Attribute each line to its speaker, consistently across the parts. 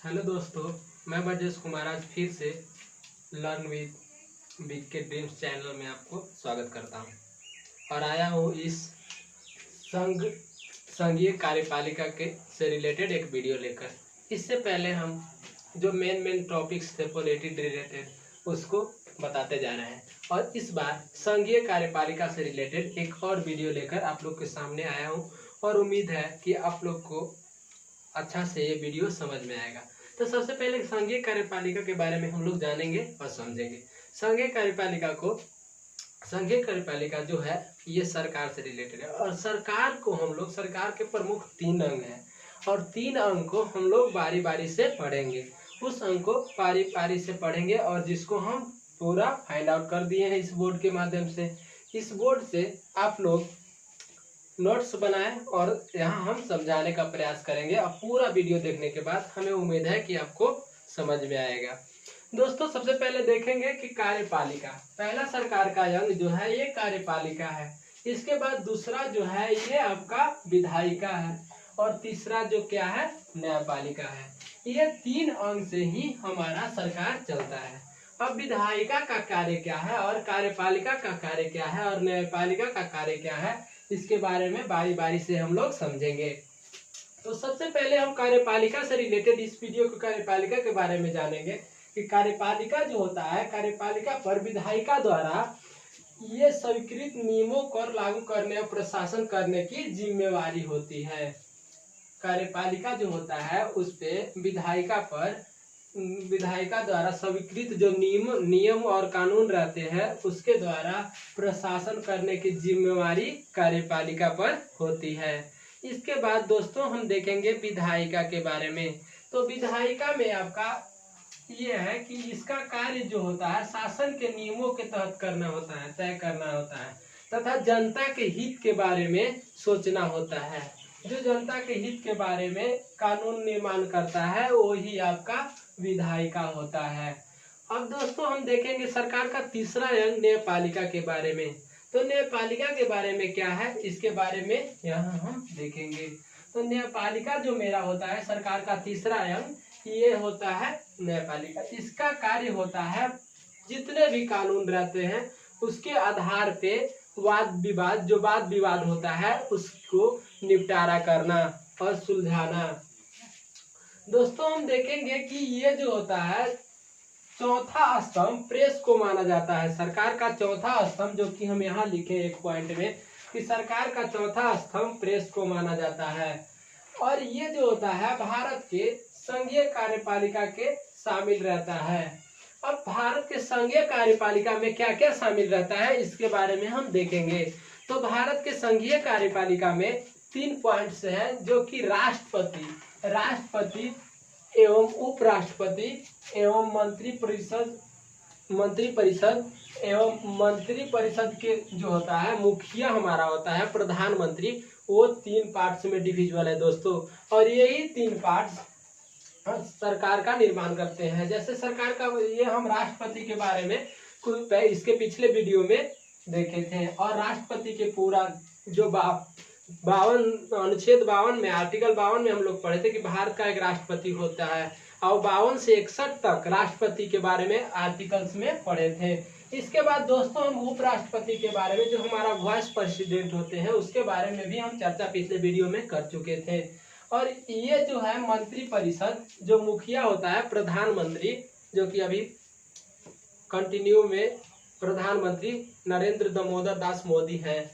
Speaker 1: Hello दोस्तों, मैं ब्रजेश कुमार आज फिर से लर्न विद बिग के ड्रीम्स चैनल में आपको स्वागत करता हूं और आया हूं इस संघीय कार्यपालिका के से रिलेटेड एक वीडियो लेकर। इससे पहले हम जो मेन टॉपिक्स थे पॉलिटिक्स रिलेटेड उसको बताते जा रहे हैं और इस बार संघीय कार्यपालिका से रिलेटेड एक और वीडियो लेकर आप लोग के सामने आया हूं और उम्मीद है कि आप लोग को अच्छा से ये वीडियो समझ में आएगा। तो सबसे पहले संघीय कार्यपालिका के बारे में हम लोग जानेंगे और समझेंगे। संघीय कार्यपालिका जो है ये सरकार से रिलेटेड है और सरकार के प्रमुख 3 अंग हैं और 3 अंग को हम लोग बारी बारी से पढ़ेंगे। उस अंग को बारी बारी से पढ़ेंगे और जिसको हम पूरा फाइंड आउट कर दिए हैं इस बोर्ड के माध्यम से। इस बोर्ड से आप लोग नोट्स बनाएं और यहाँ हम समझाने का प्रयास करेंगे और पूरा वीडियो देखने के बाद हमें उम्मीद है कि आपको समझ में आएगा। दोस्तों, सबसे पहले देखेंगे कि कार्यपालिका, पहला सरकार का अंग जो है ये कार्यपालिका है। इसके बाद दूसरा जो है ये आपका विधायिका है और तीसरा जो क्या है न्यायपालिका है। ये 3 अंग से ही हमारा सरकार चलता है। अब विधायिका का कार्य क्या है और कार्यपालिका का कार्य क्या है और न्यायपालिका का कार्य क्या है, इसके बारे में बारी बारी से हम लोग समझेंगे। तो सबसे पहले हम कार्यपालिका से रिलेटेड इस वीडियो को कार्यपालिका के बारे में जानेंगे कि कार्यपालिका जो होता है, कार्यपालिका पर विधायिका द्वारा ये स्वीकृत नियमों को लागू करने और प्रशासन करने की जिम्मेवारी होती है। कार्यपालिका जो होता है उस पे विधायिका द्वारा स्वीकृत जो नियम और कानून रहते हैं उसके द्वारा प्रशासन करने की जिम्मेवारी कार्यपालिका पर होती है। इसके बाद दोस्तों हम देखेंगे विधायिका के बारे में। तो विधायिका में आपका ये है कि इसका कार्य जो होता है शासन के नियमों के तहत करना होता है, तय करना होता है तथा जनता के हित के बारे में सोचना होता है। जो जनता के हित के बारे में कानून निर्माण करता है वो ही आपका विधायिका होता है। अब दोस्तों हम देखेंगे सरकार का तीसरा अंग न्यायपालिका के बारे में। तो न्यायपालिका के बारे में क्या है इसके बारे में यहाँ हम देखेंगे। तो न्यायपालिका जो मेरा होता है सरकार का तीसरा अंग, ये होता है न्यायपालिका। इसका कार्य होता है जितने भी कानून रहते हैं उसके आधार पे वाद विवाद होता है उसको निपटारा करना और सुलझाना। दोस्तों हम देखेंगे कि ये जो होता है चौथा स्तंभ प्रेस को माना जाता है। सरकार का चौथा स्तंभ, जो कि हम यहाँ लिखे एक पॉइंट में कि सरकार का चौथा स्तंभ प्रेस को माना जाता है। और ये जो होता है भारत के संघीय कार्यपालिका के शामिल रहता है। अब भारत के संघीय कार्यपालिका में क्या क्या शामिल रहता है इसके बारे में हम देखेंगे। तो भारत के संघीय कार्यपालिका में 3 पॉइंट्स हैं जो कि राष्ट्रपति एवं उपराष्ट्रपति एवं मंत्री परिषद के जो होता है मुखिया हमारा होता है प्रधानमंत्री, वो 3 पार्ट्स में डिविजिबल है दोस्तों। और यही 3 पार्ट्स सरकार का निर्माण करते हैं। जैसे सरकार का ये हम राष्ट्रपति के बारे में कुछ इसके पिछले वीडियो में देखे थे और राष्ट्रपति के पूरा जो 52 अनुच्छेद 52 में आर्टिकल 52 में हम लोग पढ़े थे कि भारत का एक राष्ट्रपति होता है और 52 से 61 तक राष्ट्रपति के बारे में आर्टिकल्स में पढ़े थे। इसके बाद दोस्तों हम उपराष्ट्रपति के बारे में, जो हमारा वाइस प्रेसिडेंट होते हैं, उसके बारे में भी हम चर्चा पिछले वीडियो में कर चुके थे। और ये जो है मंत्री परिषद, जो मुखिया होता है प्रधानमंत्री, जो कि अभी कंटिन्यू में प्रधानमंत्री नरेंद्र दामोदर दास मोदी है।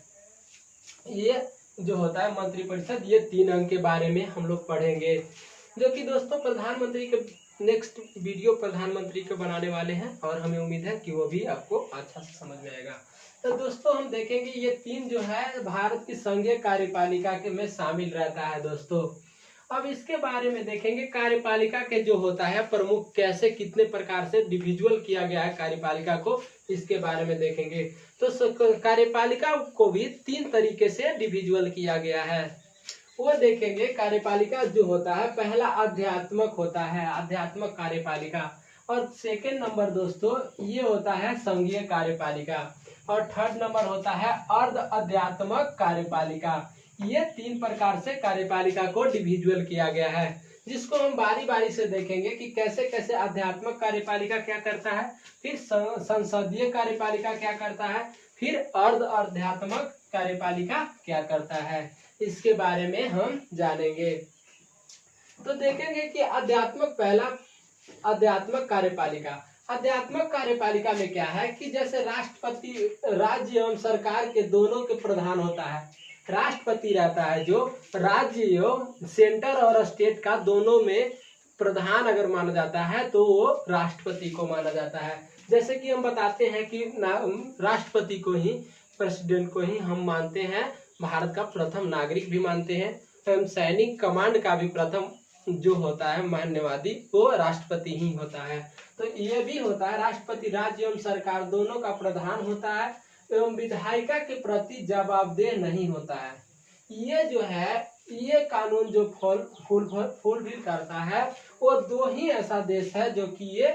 Speaker 1: ये जो होता है मंत्री परिषद, ये 3 अंग के बारे में हम लोग पढ़ेंगे, जो कि दोस्तों प्रधानमंत्री के नेक्स्ट वीडियो प्रधानमंत्री के बनाने वाले हैं और हमें उम्मीद है कि वो भी आपको अच्छा से समझ में आएगा। तो दोस्तों हम देखेंगे ये 3 जो है भारत की संघीय कार्यपालिका के में शामिल रहता है दोस्तों। अब इसके बारे में देखेंगे कार्यपालिका के जो होता है प्रमुख कैसे कितने प्रकार से डिविजुअल किया गया है कार्यपालिका को, इसके बारे में देखेंगे। तो कार्यपालिका को भी 3 तरीके से डिविजुअल किया गया है, वो देखेंगे। कार्यपालिका जो होता है पहला आध्यात्मक होता है, आध्यात्मक कार्यपालिका। और सेकेंड नंबर दोस्तों ये होता है संघीय कार्यपालिका और थर्ड नंबर होता है अर्ध आध्यात्मक कार्यपालिका। ये 3 प्रकार से कार्यपालिका को डिविजुअल किया गया है। जिसको हम बारी बारी से देखेंगे कि कैसे कैसे आध्यात्मिक कार्यपालिका क्या करता है, फिर संसदीय कार्यपालिका क्या करता है, फिर अर्ध आध्यात्मिक कार्यपालिका क्या करता है, इसके बारे में हम जानेंगे। तो देखेंगे कि पहला आध्यात्मिक कार्यपालिका। आध्यात्मिक कार्यपालिका में क्या है कि जैसे राष्ट्रपति राज्य एवं सरकार के दोनों के प्रधान होता है। राष्ट्रपति रहता है जो राज्य एवं सेंटर और स्टेट का दोनों में प्रधान अगर माना जाता है तो वो राष्ट्रपति को माना जाता है। जैसे कि हम बताते हैं कि राष्ट्रपति को ही, प्रेसिडेंट को ही हम मानते हैं भारत का प्रथम नागरिक भी मानते हैं। एवं सैनिक कमांड का भी प्रथम जो होता है मान्यवादी वो राष्ट्रपति ही होता है। तो ये भी होता है राष्ट्रपति राज्य एवं सरकार दोनों का प्रधान होता है एवं विधायिका के प्रति जवाबदेह नहीं होता है। ये जो है ये कानून जो फुलफिल करता है वो दो ही ऐसा देश है जो कि ये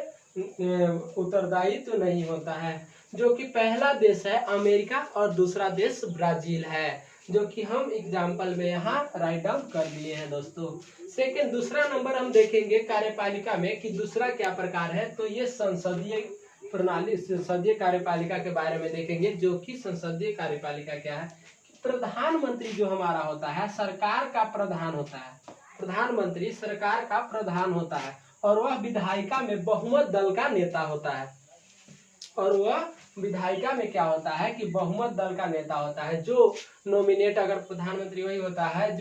Speaker 1: उत्तरदायित्व नहीं होता है, जो कि पहला देश है अमेरिका और दूसरा देश ब्राजील है, जो कि हम एग्जाम्पल में यहाँ राइट डाउन कर लिए हैं दोस्तों। सेकेंड दूसरा नंबर हम देखेंगे कार्यपालिका में कि दूसरा क्या प्रकार है, तो ये संसदीय प्रणाली, संसदीय कार्यपालिका के बारे में देखेंगे। जो कि संसदीय कार्यपालिका क्या है, प्रधानमंत्री जो हमारा होता है सरकार का प्रधान होता है, प्रधानमंत्री सरकार का प्रधान होता है और वह विधायिका में बहुमत दल का नेता होता है। और वह विधायिका में क्या होता है कि बहुमत दल का नेता होता है, जो नॉमिनेट, अगर प्रधानमंत्री वही होता है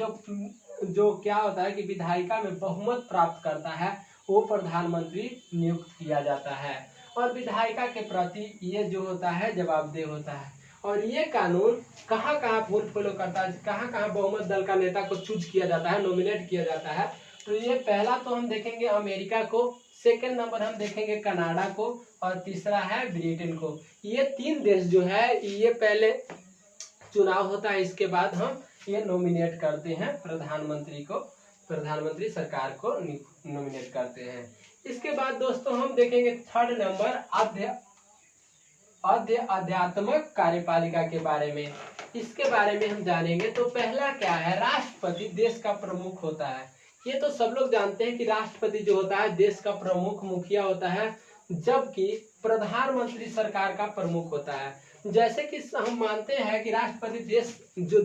Speaker 1: जो क्या होता है कि विधायिका में बहुमत प्राप्त करता है वो प्रधानमंत्री नियुक्त किया जाता है। और विधायिका के प्रति ये जो होता है जवाबदेह होता है। और ये कानून कहाँ कहाँ फॉलो करता है, कहाँ कहाँ बहुमत दल का नेता को चूज किया जाता है, नॉमिनेट किया जाता है। तो ये पहला तो हम देखेंगे अमेरिका को, सेकंड नंबर हम देखेंगे कनाडा को और तीसरा है ब्रिटेन को। ये तीन देश जो है ये पहले चुनाव होता है, इसके बाद हम ये नॉमिनेट करते हैं प्रधानमंत्री को, प्रधानमंत्री सरकार को नॉमिनेट करते हैं। इसके बाद दोस्तों हम देखेंगे थर्ड नंबर आध्यात्मिक कार्यपालिका के बारे में। इसके बारे में हम जानेंगे। तो पहला क्या है, राष्ट्रपति देश का प्रमुख होता है। ये तो सब लोग जानते हैं कि राष्ट्रपति जो होता है देश का प्रमुख मुखिया होता है, जबकि प्रधानमंत्री सरकार का प्रमुख होता है। जैसे कि हम मानते हैं कि राष्ट्रपति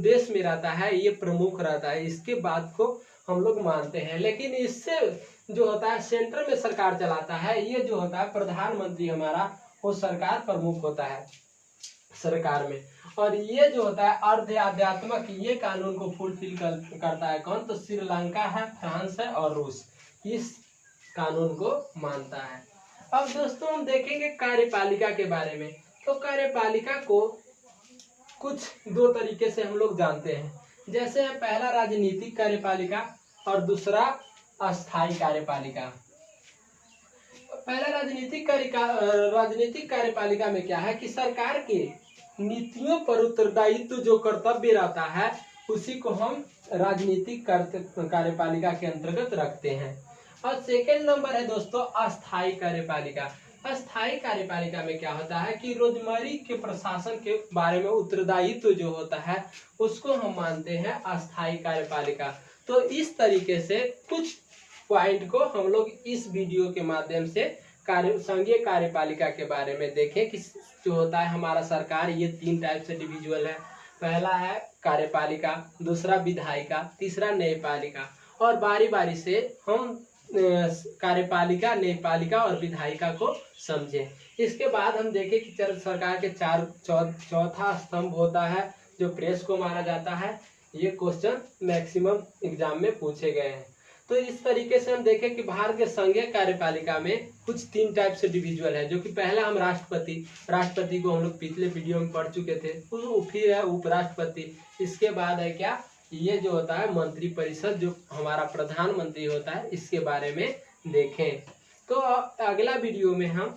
Speaker 1: देश में रहता है ये प्रमुख रहता है, इसके बात को हम लोग मानते हैं। लेकिन इससे जो होता है सेंटर में सरकार चलाता है, ये जो होता है प्रधानमंत्री हमारा वो सरकार प्रमुख होता है सरकार में। और ये जो होता है अर्ध आध्यात्मिक, ये कानून को फुलफिल करता है कौन, तो श्रीलंका है, फ्रांस है और रूस इस कानून को मानता है। अब दोस्तों हम देखेंगे कार्यपालिका के बारे में। तो कार्यपालिका को कुछ दो तरीके से हम लोग जानते हैं। जैसे है पहला राजनीतिक कार्यपालिका और दूसरा अस्थायी कार्यपालिका। पहला राजनीतिक कार्यपालिका में क्या है कि सरकार के नीतियों पर उत्तरदायित्व जो कर्तव्य रहता है उसी को हम राजनीतिक कार्यपालिका के अंतर्गत रखते हैं। और सेकेंड नंबर है दोस्तों अस्थायी कार्यपालिका। अस्थायी कार्यपालिका में क्या होता है कि रोजमर्रा के प्रशासन के बारे में उत्तरदायित्व जो होता है उसको हम मानते हैं अस्थायी कार्यपालिका। तो इस तरीके से कुछ पॉइंट को हम लोग इस वीडियो के माध्यम से संघीय कार्यपालिका के बारे में देखें कि जो होता है हमारा सरकार ये तीन टाइप से डिविजुअल है। पहला है कार्यपालिका, दूसरा विधायिका, तीसरा न्यायपालिका। और बारी बारी से हम कार्यपालिका, न्यायपालिका और विधायिका को समझें। इसके बाद हम देखें कि सरकार के चौथा स्तंभ होता है जो प्रेस को माना जाता है। ये क्वेश्चन मैक्सिमम एग्जाम में पूछे गए हैं। तो इस तरीके से हम देखें कि भारत के संघीय कार्यपालिका में कुछ तीन टाइप से डिविजुअल है, जो कि पहला हम राष्ट्रपति को हम लोग पिछले वीडियो में पढ़ चुके थे। फिर है उपराष्ट्रपति। इसके बाद है क्या, ये जो होता है मंत्री परिषद जो हमारा प्रधानमंत्री होता है, इसके बारे में देखें। तो अगला वीडियो में हम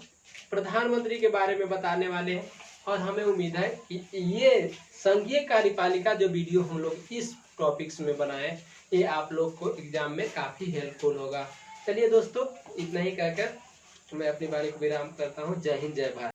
Speaker 1: प्रधानमंत्री के बारे में बताने वाले हैं। और हमें उम्मीद है कि ये संघीय कार्यपालिका जो वीडियो हम लोग इस टॉपिक्स में बनाए ये आप लोग को एग्जाम में काफ़ी हेल्पफुल होगा। चलिए दोस्तों, इतना ही कहकर मैं अपनी वाणी को विराम करता हूँ। जय हिंद, जय भारत।